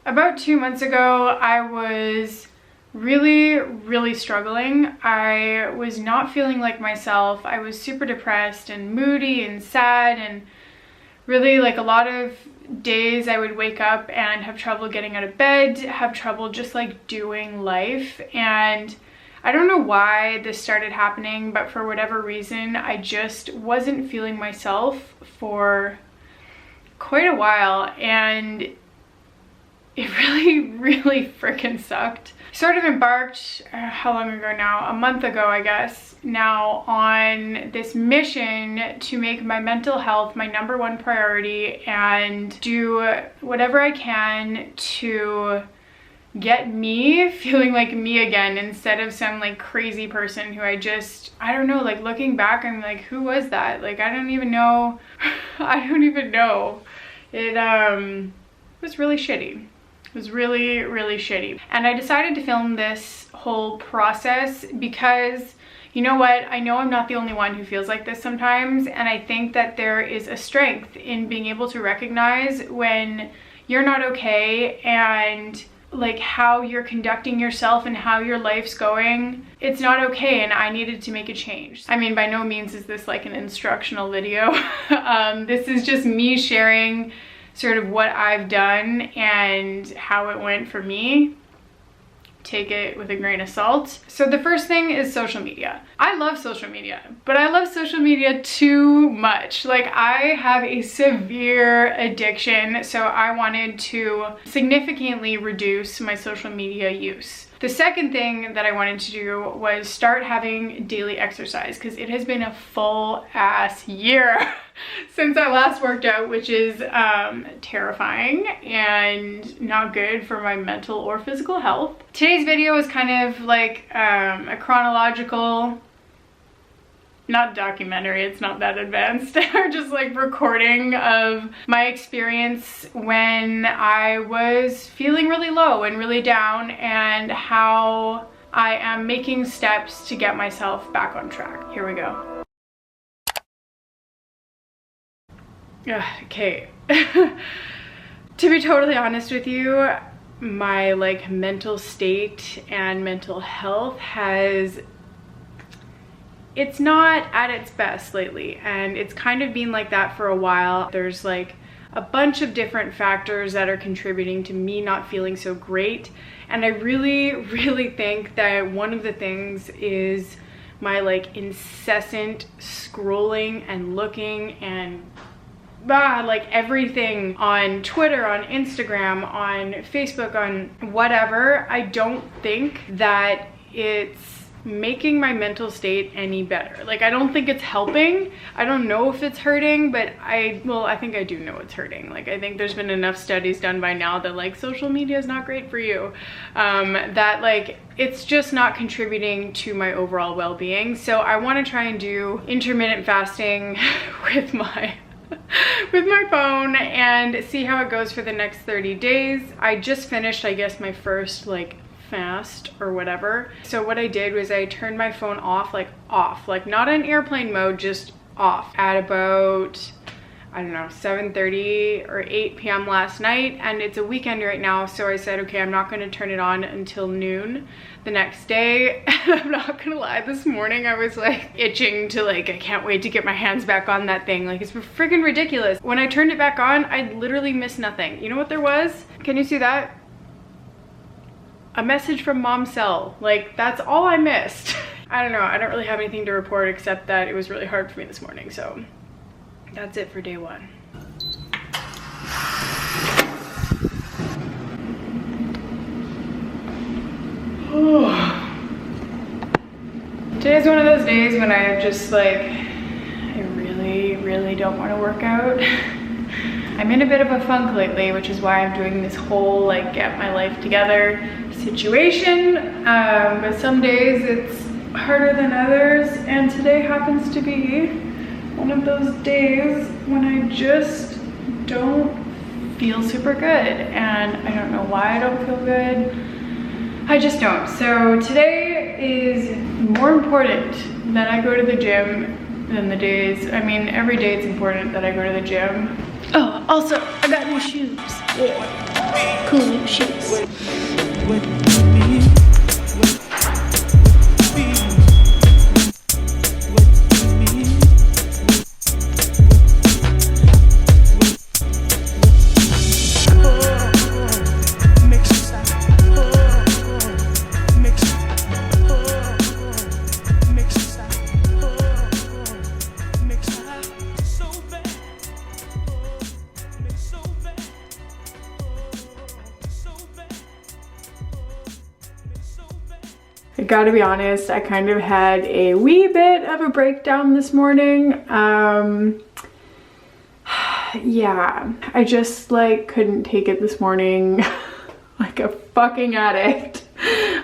About 2 months ago, I was really struggling. I was not feeling like myself. I was super depressed and moody and sad, and really like a lot of days I would wake up and have trouble getting out of bed, have trouble just like doing life. And I don't know why this started happening, but for whatever reason, I just wasn't feeling myself for quite a while, and it really freaking sucked. Sort of embarked, how long ago now? A month ago, I guess, now, on this mission to make my mental health my #1 priority and do whatever I can to get me feeling like me again, instead of some like crazy person who I don't know, like looking back, I'm like, who was that? Like, I don't even know. I don't even know. It was really shitty. It was really shitty. And I decided to film this whole process because, you know what, I know I'm not the only one who feels like this sometimes, and I think that there is a strength in being able to recognize when you're not okay and like how you're conducting yourself and how your life's going. It's not okay, and I needed to make a change. I mean, by no means is this like an instructional video. This is just me sharing sort of what I've done and how it went for me. Take it with a grain of salt. So the first thing is social media. I love social media, but I love social media too much. Like, I have a severe addiction, so I wanted to significantly reduce my social media use. The second thing that I wanted to do was start having daily exercise, because it has been a full ass year since I last worked out, which is terrifying and not good for my mental or physical health. Today's video is kind of like a chronological, not documentary, it's not that advanced, or just like recording of my experience when I was feeling really low and really down, and how I am making steps to get myself back on track. Here we go. Okay. To be totally honest with you, my like mental state and mental health it's not at its best lately, and it's kind of been like that for a while. There's like a bunch of different factors that are contributing to me not feeling so great, and I really think that one of the things is my like incessant scrolling and looking and like everything on Twitter, on Instagram, on Facebook, on whatever. I don't think that it's making my mental state any better. Like, I don't think it's helping. I don't know if it's hurting, but I think I do know it's hurting. Like, I think there's been enough studies done by now that like social media is not great for you, that like it's just not contributing to my overall well-being. So I want to try and do intermittent fasting with my phone and see how it goes for the next 30 days. I just finished, I guess, my first like fast or whatever. So what I did was I turned my phone off, like not in airplane mode, just off at about, I don't know, 7:30 or 8 p.m. last night, and it's a weekend right now, so I said, okay, I'm not going to turn it on until noon the next day. I'm not gonna lie, this morning I was like itching to like, I can't wait to get my hands back on that thing. Like, it's freaking ridiculous. When I turned it back on, I literally missed nothing. You know what there was? Can you see that? A message from mom's cell. Like, that's all I missed. I don't know, I don't really have anything to report except that it was really hard for me this morning, so that's it for day one. Today's one of those days when I just like, I really don't want to work out. I'm in a bit of a funk lately, which is why I'm doing this whole like get my life together situation, but some days it's harder than others, and today happens to be one of those days when I just don't feel super good, and I don't know why I don't feel good. I just don't. So today is more important that I go to the gym than the days, I mean, every day it's important that I go to the gym. Oh, also, I got new shoes. Yeah. Cool sheets. I gotta be honest, I kind of had a wee bit of a breakdown this morning. Yeah, I just like couldn't take it this morning like a fucking addict.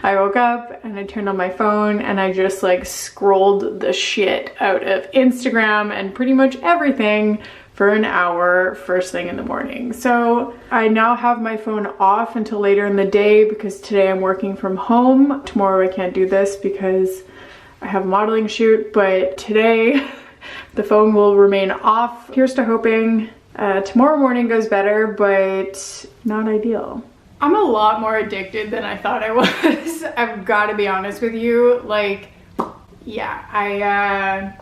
I woke up and I turned on my phone and I just like scrolled the shit out of Instagram and pretty much everything for an hour first thing in the morning. So I now have my phone off until later in the day because today I'm working from home. Tomorrow I can't do this because I have a modeling shoot, but today the phone will remain off. Here's to hoping tomorrow morning goes better, but not ideal. I'm a lot more addicted than I thought I was. I've got to be honest with you. Like, yeah, I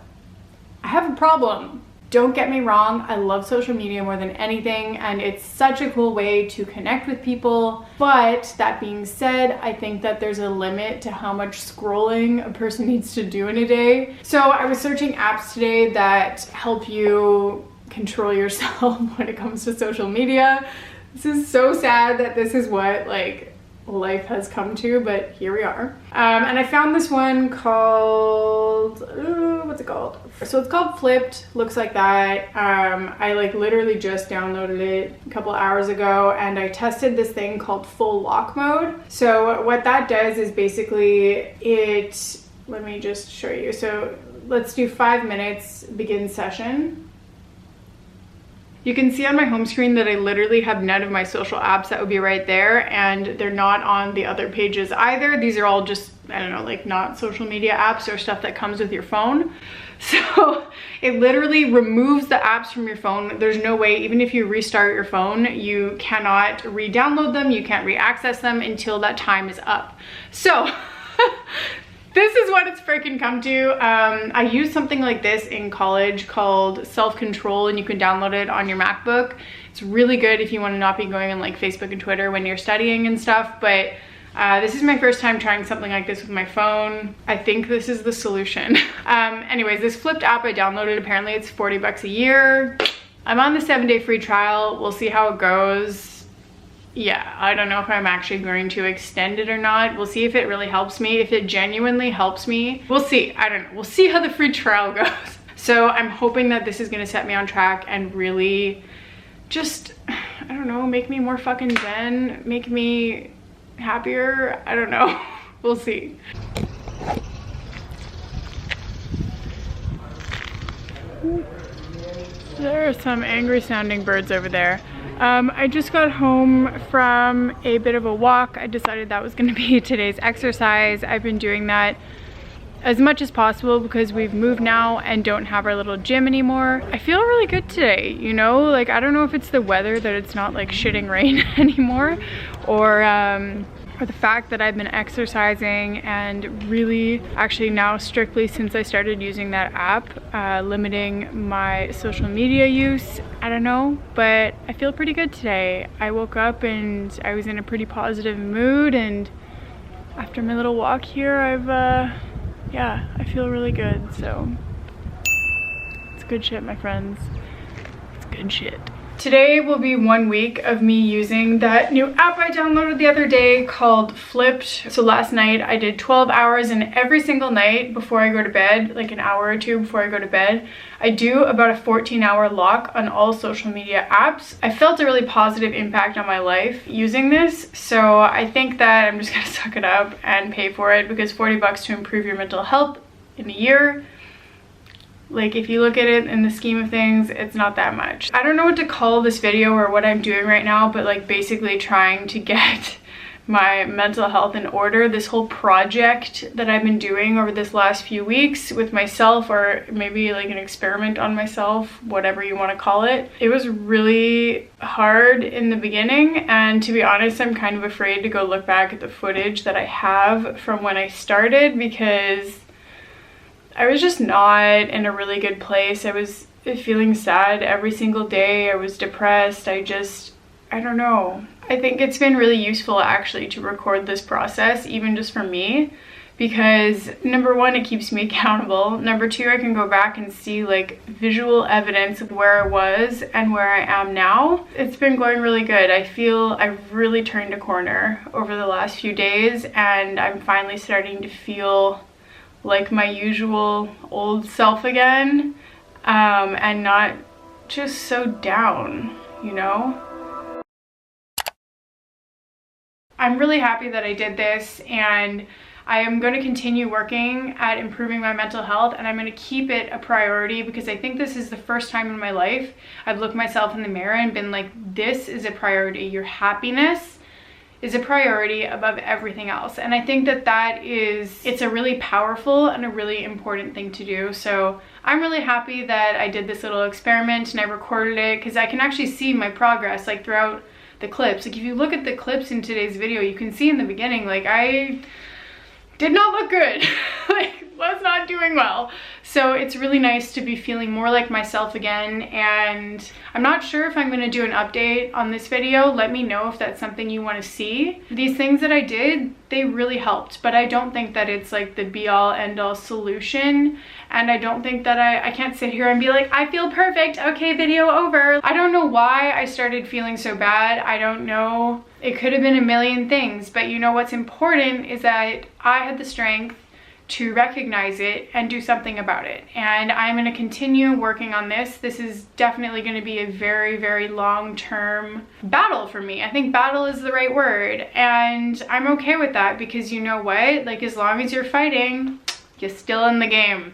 have a problem. Don't get me wrong, I love social media more than anything, and it's such a cool way to connect with people. But that being said, I think that there's a limit to how much scrolling a person needs to do in a day. So I was searching apps today that help you control yourself when it comes to social media. This is so sad that this is what like life has come to, but here we are. And I found this one called, what's it called? So it's called Flipped, looks like that. I like literally just downloaded it a couple hours ago and I tested this thing called full lock mode. So what that does is basically let me just show you. So let's do 5 minutes, begin session. You can see on my home screen that I literally have none of my social apps. That would be right there, and they're not on the other pages either. These are all just, I don't know, like not social media apps or stuff that comes with your phone. So it literally removes the apps from your phone. There's no way, even if you restart your phone, you cannot re-download them, you can't re-access them until that time is up. So this is what it's freaking come to. I used something like this in college called Self-Control, and you can download it on your MacBook. It's really good if you want to not be going on like Facebook and Twitter when you're studying and stuff, but this is my first time trying something like this with my phone. I think this is the solution. Anyways, this Flipped app I downloaded, apparently it's 40 bucks a year. I'm on the 7-day free trial. We'll see how it goes. Yeah, I don't know if I'm actually going to extend it or not. We'll see if it really helps me. If it genuinely helps me, we'll see. I don't know. We'll see how the free trial goes. So I'm hoping that this is going to set me on track and really just, I don't know, make me more fucking zen, make me happier. I don't know. We'll see. There are some angry sounding birds over there. I just got home from a bit of a walk. I decided that was going to be today's exercise. I've been doing that as much as possible because we've moved now and don't have our little gym anymore. I feel really good today, you know? Like, I don't know if it's the weather that it's not like shitting rain anymore, or the fact that I've been exercising and really, actually now strictly since I started using that app, limiting my social media use. I don't know, but I feel pretty good today. I woke up and I was in a pretty positive mood, and after my little walk here, yeah, I feel really good. So it's good shit, my friends. It's good shit. Today will be 1 week of me using that new app I downloaded the other day called Flipped. So last night I did 12 hours, and every single night before I go to bed, like an hour or two before I go to bed, I do about a 14-hour lock on all social media apps. I felt a really positive impact on my life using this, so I think that I'm just gonna suck it up and pay for it, because 40 bucks to improve your mental health in a year, like if you look at it in the scheme of things, it's not that much. I don't know what to call this video or what I'm doing right now, but like basically trying to get my mental health in order. This whole project that I've been doing over this last few weeks with myself, or maybe like an experiment on myself, whatever you want to call it, it was really hard in the beginning, and to be honest, I'm kind of afraid to go look back at the footage that I have from when I started, because I was just not in a really good place. I was feeling sad every single day. I was depressed. I don't know. I think it's been really useful actually to record this process, even just for me, because number one, it keeps me accountable. Number two, I can go back and see like visual evidence of where I was and where I am now. It's been going really good. I feel I've really turned a corner over the last few days, and I'm finally starting to feel like my usual old self again, and not just so down, you know? I'm really happy that I did this, and I am going to continue working at improving my mental health, and I'm going to keep it a priority, because I think this is the first time in my life I've looked myself in the mirror and been like, this is a priority. Your happiness is a priority above everything else. And I think that it's a really powerful and a really important thing to do. So I'm really happy that I did this little experiment and I recorded it, because I can actually see my progress like throughout the clips. Like if you look at the clips in today's video, you can see in the beginning, like I did not look good. Like was not doing well. So it's really nice to be feeling more like myself again, and I'm not sure if I'm going to do an update on this video. Let me know if that's something you want to see. These things that I did, they really helped, but I don't think that it's like the be all end all solution, and I don't think that I can't sit here and be like, I feel perfect, okay, video over. I don't know why I started feeling so bad. I don't know. It could have been a million things, but you know what's important is that I had the strength to recognize it and do something about it. And I'm going to continue working on this. This is definitely going to be a very, very long-term battle for me. I think battle is the right word. And I'm okay with that, because you know what? Like as long as you're fighting, you're still in the game.